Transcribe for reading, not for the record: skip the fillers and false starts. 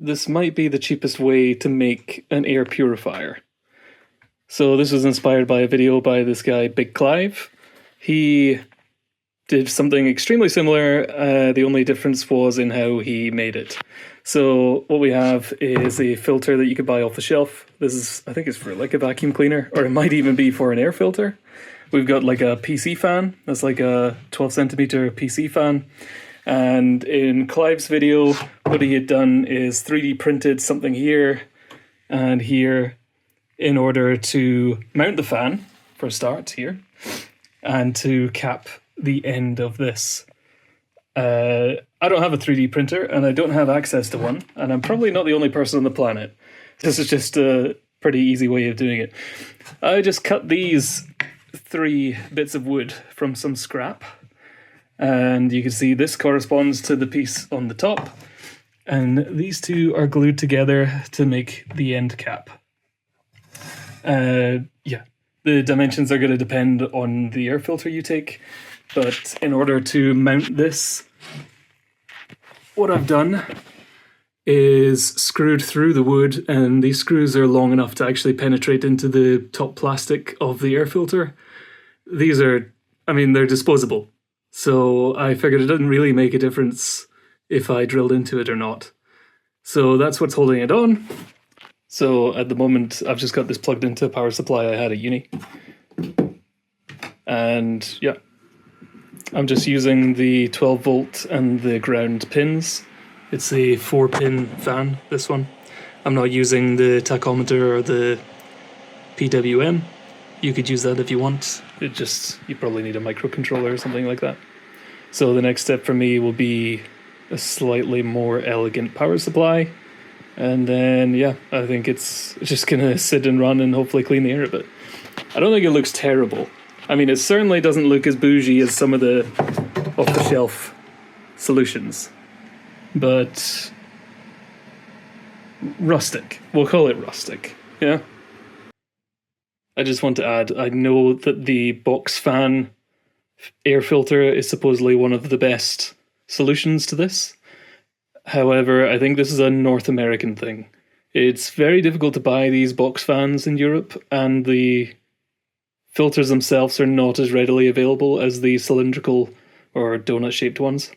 this might be the cheapest way to make an air purifier. So this was inspired by a video by this guy, Big Clive. He did something extremely similar. The only difference was in how he made it. So what we have is a filter that you could buy off the shelf. This is, I think it's for like a vacuum cleaner, or it might even be for an air filter. We've got like a PC fan. That's like a 12 centimeter PC fan. And in Clive's video, what he had done is 3D printed something here and here in order to mount the fan, for a start, here, and to cap the end of this. I don't have a 3D printer, and I don't have access to one, and I'm probably not the only person on the planet. This is just a pretty easy way of doing it. I just cut these 3 bits of wood from some scrap, and you can see this corresponds to the piece on the top, and these two are glued together to make the end cap. Yeah, the dimensions are going to depend on the air filter you take, but in order to mount this, what I've done is screwed through the wood, and these screws are long enough to actually penetrate into the top plastic of the air filter. These are, I mean, they're disposable, so I figured it didn't really make a difference if I drilled into it or not. So that's what's holding it on. So at the moment, I've just got this plugged into a power supply I had at uni. And yeah, I'm just using the 12 volt and the ground pins. It's a 4-pin fan, this one. I'm not using the tachometer or the PWM. You could use that if you want. You probably need a microcontroller or something like that. So the next step for me will be a slightly more elegant power supply. And then, yeah, I think it's just going to sit and run and hopefully clean the air a bit. I don't think it looks terrible. I mean, it certainly doesn't look as bougie as some of the off-the-shelf solutions. But rustic. We'll call it rustic, yeah? I just want to add, I know that the box fan air filter is supposedly one of the best solutions to this. However, I think this is a North American thing. It's very difficult to buy these box fans in Europe, and the filters themselves are not as readily available as the cylindrical or donut-shaped ones.